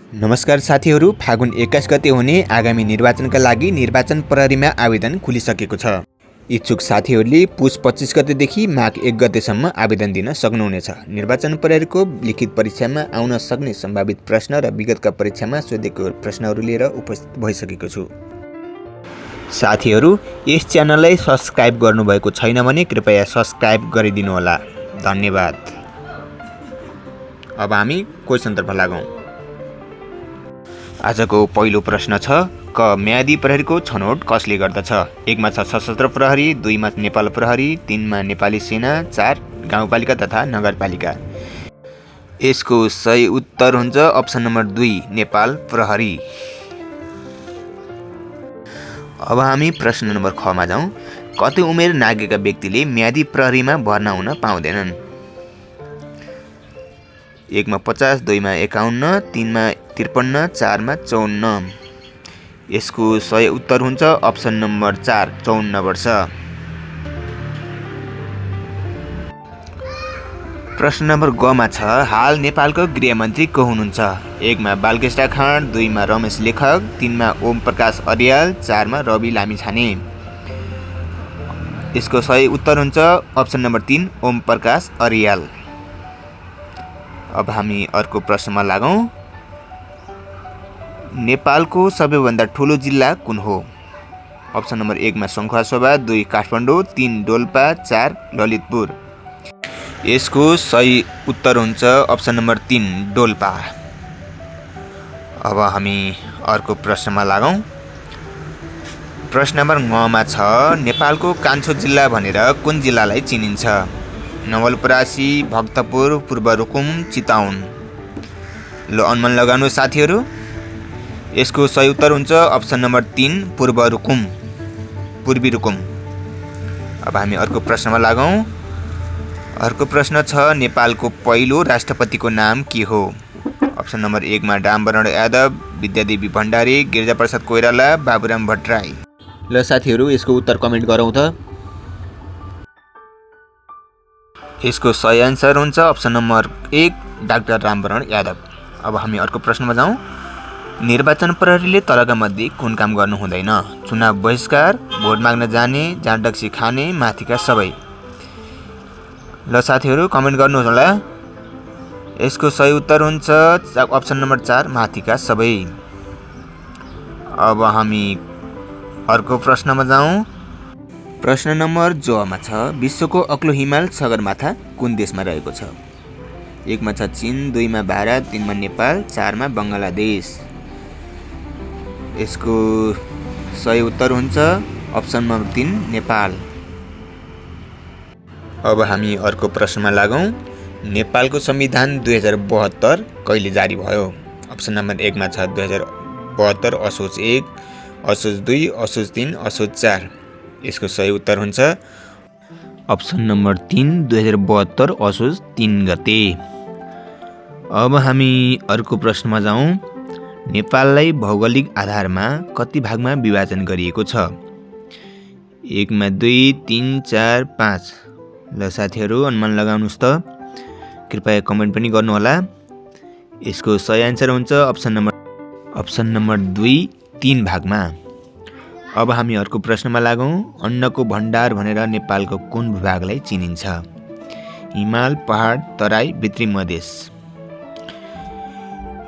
नमस्कार साथीहरू, फागुन 21 गते हुने आगामी निर्वाचनका लागि निर्वाचन प्रहरीमा आवेदन खुलिसकेको छ। इच्छुक साथीहरूले पुस 25 गतेदेखि माघ 1 गतेसम्म आवेदन दिन सक्नुहुनेछ। निर्वाचन प्रहरीको लिखित परीक्षामा आउन सक्ने सम्भावित प्रश्न र विगतका परीक्षामा सोधेको प्रश्नहरू लिएर उपस्थित भइसकेको छु। साथीहरू, यस च्यानललाई सब्स्क्राइब गर्नुभएको छैन भने कृपया सब्स्क्राइब गरिदिनुहोला। धन्यवाद। अब हामी क्वेसनतर्फ लागौँ। आजको पहिलो प्रश्न छ, क म्यादी प्रहरीको छनौट कसले गर्दछ? 1 मा छ सशस्त्र प्रहरी, 2 मा नेपाल प्रहरी, 3 मा नेपाली सेना, 4 गाउँपालिका तथा नगरपालिका। यसको सही उत्तर हुन्छ अप्सन नम्बर 2 नेपाल प्रहरी। अब हामी प्रश्न नम्बर ख मा जाउँ। कति उमेर नागेका व्यक्तिले म्यादी प्रहरीमा भर्ना हुन पाउँदैनन्? 1 मा 50, 2 मा 51, 3 मा 53, 4 मा 54। यसको सही उत्तर हुन्छ अप्सन नम्बर 4 54 वर्ष। प्रश्न नम्बर ग मा छ, हाल नेपालको गृहमन्त्री को हुनुहुन्छ? 1 मा बालकृष्ण खाँड, 2 मा रमेश लेखक, 3 मा ओम प्रकाश अर्याल, 4 मा रवि लामिछाने। यसको सही उत्तर हुन्छ अप्सन नम्बर 3 ओम प्रकाश अर्याल। अब हामी अर्को प्रश्नमा लागौँ। नेपालको सबैभन्दा ठुलो जिल्ला कुन हो? अप्सन नम्बर 1 मा सङ्खुवासभा, 2 काठमाडौँ, 3 डोल्पा, 4 ललितपुर। यसको सही उत्तर हुन्छ अप्सन नम्बर 3 डोल्पा। अब हामी अर्को प्रश्नमा लागौँ। प्रश्न नम्बर ङ मा छ, नेपालको कान्छो जिल्ला भनेर कुन जिल्लालाई चिनिन्छ? नवलपरासी, भक्तपुर, पूर्व रुकुम, चितवन। ल अनुमान लगाउनु साथीहरू। यसको सही उत्तर हुन्छ अप्सन नम्बर 3 पूर्व रुकुम, पूर्वी रुकुम। अब हामी अर्को प्रश्नमा लागौँ। अर्को प्रश्न छ, नेपालको पहिलो राष्ट्रपतिको नाम के हो? अप्सन नम्बर 1 मा डामवरण यादव, विद्यादेवी भण्डारी, गिरिजाप्रसाद कोइराला, बाबुराम भट्टराई। ल साथीहरू, यसको उत्तर कमेन्ट गरौँ त। यसको सही आन्सर हुन्छ option number 1 doctor Ram Baran Yadav. अब हामी अर्को प्रश्नमा जाउँ। निर्वाचन प्रहरीले तलका मध्ये कुन काम गर्नु हुँदैन? चुनाव बहिष्कार, भोट माग्न जाने, जाँडक्सी खाने, माथिका सबै। ल साथीहरू, कमेन्ट गर्नुहोस् होला। यसको सही उत्तर हुन्छ अप्सन नम्बर 4 माथिका सबै। अब हामी अर्को प्रश्नमा जाउँ। प्रश्न नम्बर ज मा छ, विश्वको अग्लो हिमाल सगरमाथा कुन देशमा रहेको छ? 1 मा छ चीन, 2 मा भारत, 3 मा नेपाल, 4 मा बङ्गलादेश। यसको सही उत्तर हुन्छ अप्सन नम्बर 3 नेपाल। अब हामी अर्को प्रश्नमा लागौँ। नेपालको संविधान 2072 कहिले जारी भयो? अप्सन नम्बर 1 मा छ 2072 असोज 1, असोज 2, असोज 3, असोज 4। यसको सही उत्तर हुन्छ अप्सन नम्बर 3 2072 असोज 3 गते। अब हामी अर्को प्रश्नमा जाउँ। नेपाललाई भौगोलिक आधारमा कति भागमा विभाजन गरिएको छ? 1 मा 2, 3, 4, 5। ल साथीहरू, अनुमान लगाउनुहोस् त। कृपया कमेन्ट पनि गर्नुहोला। यसको सही आन्सर हुन्छ अप्सन नम्बर 2 3 भागमा। अब हामी अर्को प्रश्नमा लागौँ। अन्नको भण्डार भनेर नेपालको कुन भूभागलाई चिनिन्छ? हिमाल, पहाड, तराई, भित्री मधेस।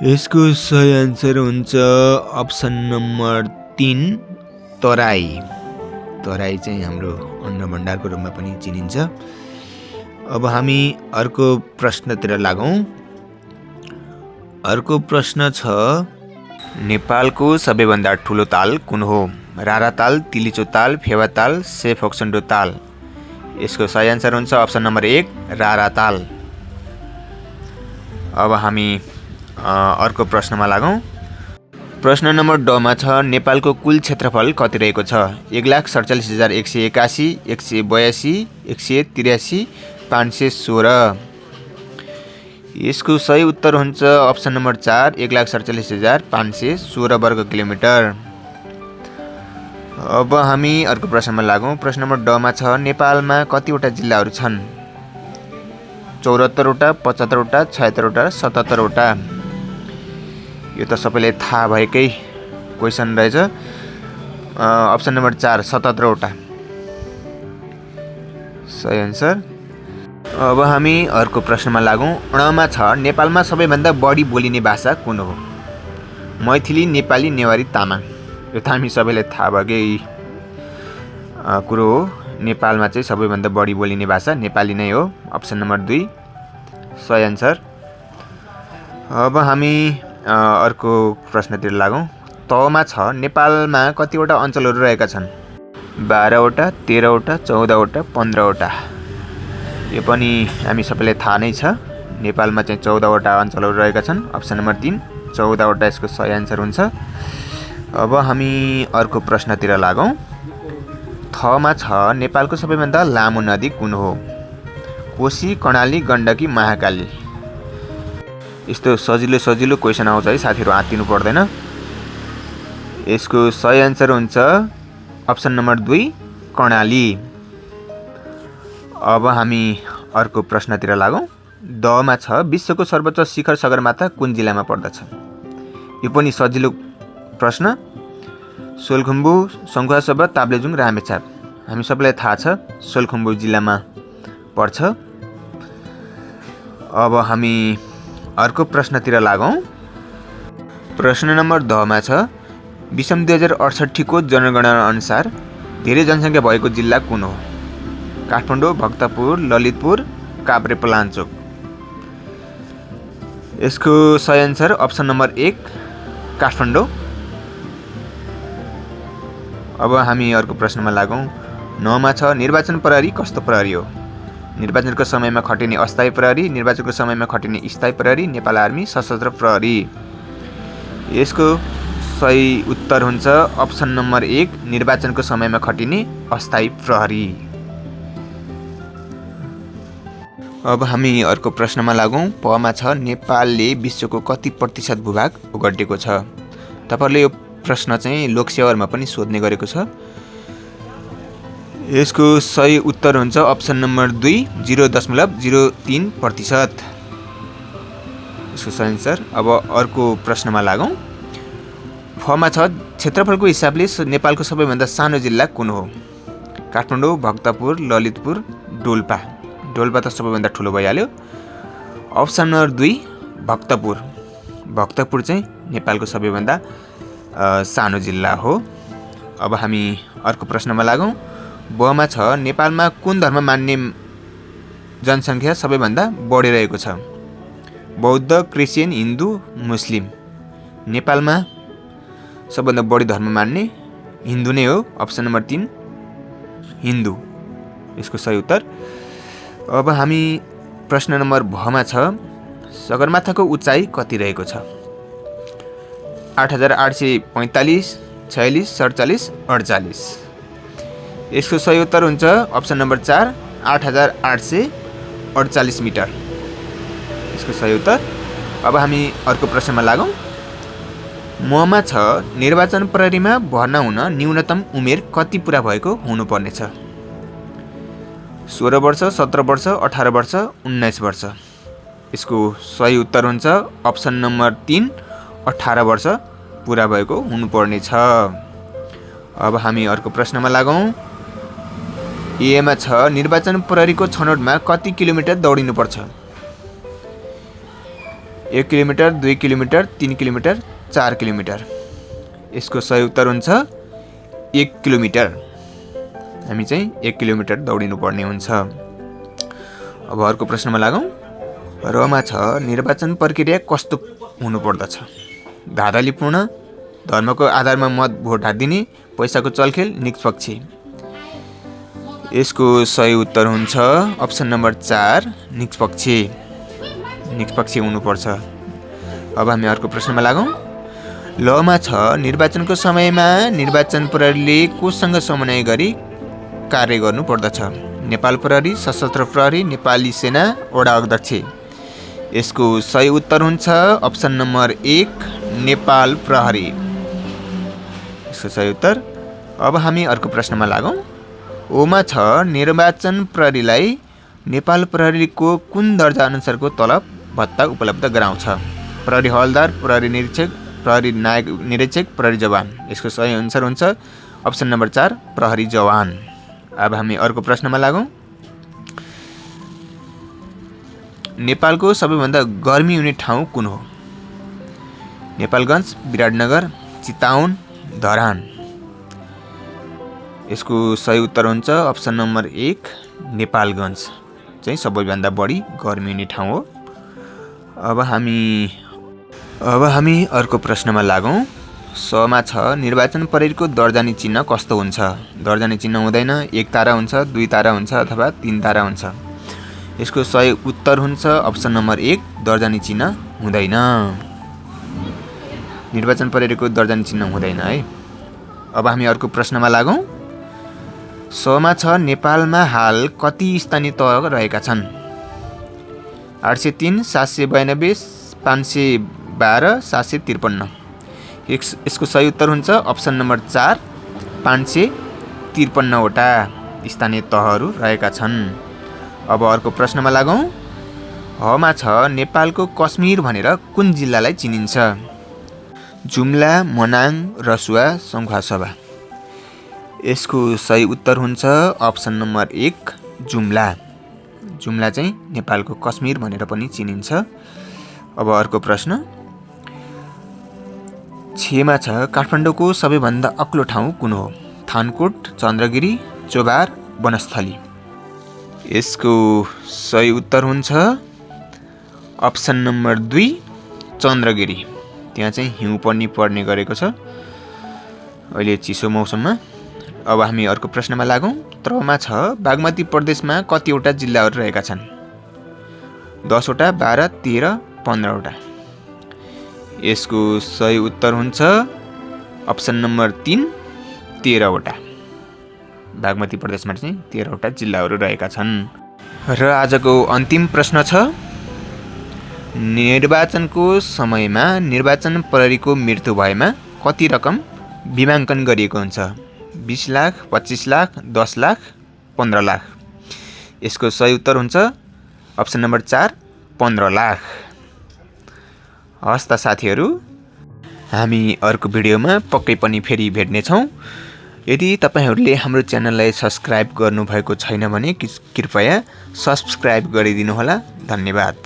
यसको सही आन्सर हुन्छ अप्सन नम्बर 3 तराई। तराई चाहिँ हाम्रो अन्न भण्डारको रूपमा पनि चिनिन्छ। अब हामी अर्को प्रश्नतिर लागौँ। अर्को प्रश्न छ, नेपालको सबैभन्दा ठुलो ताल कुन हो? राराताल, तिलिचो ताल, फेवा ताल, सेफोक्सन्डो ताल। यसको सही आन्सर हुन्छ अप्सन नम्बर 1 राराताल। अब हामी अर्को प्रश्नमा लागौँ। प्रश्न नम्बर ड मा छ, नेपालको कुल क्षेत्रफल कति रहेको छ? 1,47,181, 182, 183, 516। यसको सही उत्तर हुन्छ अप्सन नम्बर 4 1,47,516 वर्ग किलोमिटर। अब हामी अर्को प्रश्नमा लागौँ। प्रश्न नम्बर ड मा छ, नेपालमा कतिवटा जिल्लाहरू छन्? 74 वटा, 75 वटा, 76 वटा, 77 वटा। यो त सबैले थाहा भएकै क्वेसन रहेछ। अप्सन नम्बर 4 77वटा सही आन्सर। अब हामी अर्को प्रश्नमा लागौँ। मा छ नेपालमा सबैभन्दा बढी बोलिने भाषा कुन हो? मैथिली, नेपाली, नेवारी, तामाङ। यो त हामी सबैलाई थाहा भएकै कुरो हो। नेपालमा चाहिँ सबैभन्दा बढी बोलिने भाषा नेपाली नै हो। अप्सन नम्बर 2 सही आन्सर। अब हामी अर्को प्रश्नतिर लागौँ। तमा छ नेपालमा कतिवटा अञ्चलहरू रहेका छन्? 12वटा, 13वटा, 14वटा, 15वटा। यो पनि हामी सबैलाई थाहा नै छ। नेपालमा चाहिँ 14वटा अञ्चलहरू रहेका छन्। अप्सन नम्बर 3 14वटा यसको सही आन्सर हुन्छ। अब हामी अर्को प्रश्नतिर लागौँ। थमा छ नेपालको सबैभन्दा लामो नदी कुन हो? कोशी, कर्णाली, गण्डकी, महाकाली। यस्तो सजिलो क्वेसन आउँछ है साथीहरू, आत्तिनु पर्दैन। यसको सही आन्सर हुन्छ अप्सन नम्बर 2 कर्णाली। अब हामी अर्को प्रश्नतिर लागौँ। दमा छ विश्वको सर्वोच्च शिखर सगरमाथा कुन जिल्लामा पर्दछ? यो पनि सजिलो प्रश्न। सोलखुम्बु, सङ्खुवासभा, ताप्लेजुङ, रामेछाप। हामी सबैलाई थाहा छ सोलखुम्बु जिल्लामा पर्छ। अब हामी अर्को प्रश्नतिर लागौँ। प्रश्न नम्बर 10 मा छ विषम 2068 को जनगणना अनुसार धेरै जनसङ्ख्या भएको जिल्ला कुन हो? काठमाडौँ, भक्तपुर, ललितपुर, काभ्रेपलाञ्चोक। यसको सही आन्सर अप्सन नम्बर 1 काठमाडौँ। अब हामी अर्को प्रश्नमा लागौँ। 9 मा छ निर्वाचन प्रहरी कस्तो प्रहरी हो? निर्वाचनको समयमा खटिने अस्थायी प्रहरी, निर्वाचनको समयमा खटिने स्थायी प्रहरी, नेपाल आर्मी, सशस्त्र प्रहरी। यसको सही उत्तर हुन्छ अप्सन नम्बर 1 निर्वाचनको समयमा खटिने अस्थायी प्रहरी। अब हामी अर्को प्रश्नमा लागौँ। पमा छ नेपालले विश्वको कति प्रतिशत भूभाग ओगटेको छ? तपाईहरुले यो प्रश्न चाहिँ लोकसेवामा पनि सोध्ने गरेको छ। यसको सही उत्तर हुन्छ अप्सन नम्बर 2 0.03%। यसको सही आन्सर। अब अर्को प्रश्नमा लागौँ। फमा छ क्षेत्रफलको हिसाबले नेपालको सबैभन्दा सानो जिल्ला कुन हो? काठमाडौँ, भक्तपुर, ललितपुर, डोल्पा। डोल्पा त सबैभन्दा ठुलो भइहाल्यो। Option number 2 Bhaktapur. भक्तपुर चाहिँ नेपालको सबैभन्दा सानो जिल्ला हो। अब हामी अर्को प्रश्नमा लागौँ। बमा छ नेपालमा कुन धर्म मान्ने जनसङ्ख्या सबैभन्दा बढिरहेको छ? बौद्ध, क्रिस्चियन, हिन्दू, मुस्लिम। नेपालमा सबभन्दा बढी धर्म मान्ने हिन्दू नै हो। अप्सन नम्बर 3 हिन्दू यसको सही उत्तर। अब हामी प्रश्न नम्बर भमा छ सगरमाथाको उचाइ कति रहेको छ? 8845, 46, 47, 48। यसको सही उत्तर हुन्छ अप्सन नम्बर 4 8848 मिटर यसको सही उत्तर। अब हामी अर्को प्रश्नमा लागौँ। ममा छ निर्वाचन प्रहरीमा भर्ना हुन न्यूनतम उमेर कति पुरा भएको हुनुपर्ने छ? 16 वर्ष, 17 वर्ष, 18 वर्ष, 19 वर्ष। यसको सही उत्तर हुन्छ अप्सन नम्बर 3 18 वर्ष पुरा भएको हुनुपर्ने छ। अब हामी अर्को प्रश्नमा लागौँ। एमा छ निर्वाचन प्रहरीको छनौटमा कति किलोमिटर दौडिनुपर्छ? 1 किलोमिटर, 2 किलोमिटर, 3 किलोमिटर, 4 किलोमिटर। यसको सही उत्तर हुन्छ 1 किलोमिटर। हामी चाहिँ 1 किलोमिटर दौडिनुपर्ने हुन्छ। अब अर्को प्रश्नमा लागौँ। रमा छ निर्वाचन प्रक्रिया कस्तो हुनुपर्दछ? धाँधलीपूर्ण, धर्मको आधारमा मत भोट हालिदिने, पैसाको चलखेल, निष्पक्षी। यसको सही उत्तर हुन्छ अप्सन नम्बर 4 निष्पक्षी हुनुपर्छ। अब हामी अर्को प्रश्नमा लागौँ। लमा छ निर्वाचनको समयमा निर्वाचन प्रहरीले कोसँग समन्वय गरी कार्य गर्नु पर्दछ? नेपाल प्रहरी, सशस्त्र प्रहरी, नेपाली सेना, वडा अध्यक्ष। यसको सही उत्तर हुन्छ अप्सन नम्बर 1 नेपाल प्रहरी यसको सही उत्तर। अब हामी अर्को प्रश्नमा लागौँ। ओमा छ निर्वाचन प्रहरीलाई नेपाल प्रहरीको कुन दर्जा अनुसारको तलब भत्ता उपलब्ध गराउँछ? प्रहरी हवलदार, प्रहरी निरीक्षक, प्रहरी नायक निरीक्षक प्रहरी जवान। यसको सही आन्सर हुन्छ अप्सन नम्बर 4 प्रहरी जवान। अब हामी अर्को प्रश्नमा लागौँ। नेपालको सबैभन्दा गर्मी हुने ठाउँ कुन हो? नेपालगञ्ज, विराटनगर, चितवन, धरान। यसको सही उत्तर हुन्छ अप्सन नम्बर 1 नेपालगञ्ज चाहिँ सबैभन्दा बढी गर्मी हुने ठाउँ हो। अब हामी अर्को प्रश्नमा लागौँ। समा छ निर्वाचन परेडको दर्जानी चिन्ह कस्तो हुन्छ? दर्जानी चिन्ह हुँदैन, 1 तारा हुन्छ, 2 तारा हुन्छ अथवा 3 तारा हुन्छ। यसको सही उत्तर हुन्छ अप्सन नम्बर 1 दर्जानी चिन्ह हुँदैन। निर्वाचन परेडको दर्जानी चिन्ह हुँदैन है। अब हामी अर्को प्रश्नमा लागौँ। समा छ नेपालमा हाल कति स्थानीय तह रहेका छन्? 803, 792, 512, 753। यसको सही उत्तर हुन्छ अप्सन नम्बर 4 553 वटा स्थानीय तहहरू रहेका छन्। अब अर्को प्रश्नमा लागौँ। हमा छ नेपालको कश्मीर भनेर कुन जिल्लालाई चिनिन्छ? जुम्ला, मनाङ, रसुवा, सङ्खुवासभा। यसको सही उत्तर हुन्छ अप्सन नम्बर 1 जुम्ला। जुम्ला चाहिँ नेपालको कश्मीर भनेर पनि चिनिन्छ। अब अर्को प्रश्न। छेमा छ काठमाडौँको सबैभन्दा अग्लो ठाउँ कुन हो? थानकोट, चन्द्रगिरी, चोभार, वनस्थली। यसको सही उत्तर हुन्छ अप्सन नम्बर 2 चन्द्रगिरी। त्यहाँ चाहिँ हिउँ पनि पर्ने गरेको छ अहिले चिसो मौसममा। अब हामी अर्को प्रश्नमा लागौँ। त्रमा छ बागमती प्रदेशमा कतिवटा जिल्लाहरू रहेका छन्? 10 वटा, 12, 13, 15 वटा। यसको सही उत्तर हुन्छ अप्सन नम्बर 3 13 वटा। बागमती प्रदेशमा चाहिँ 13 वटा जिल्लाहरू रहेका छन्। र आजको अन्तिम प्रश्न छ। निर्वाचनको समयमा निर्वाचन प्रहरीको मृत्यु भएमा कति रकम बीमाङ्कन गरिएको हुन्छ? 20 लाख, 25 लाख, 10 लाख, 15 लाख। यसको सही उत्तर हुन्छ अप्सन नम्बर 4 15 लाख। हस् त साथीहरू, हामी अर्को भिडियोमा पक्कै पनि फेरि भेट्नेछौँ। यदि तपाईहरूले हाम्रो च्यानललाई सब्सक्राइब गर्नुभएको छैन भने कृपया सब्सक्राइब गरिदिनुहोला। धन्यवाद।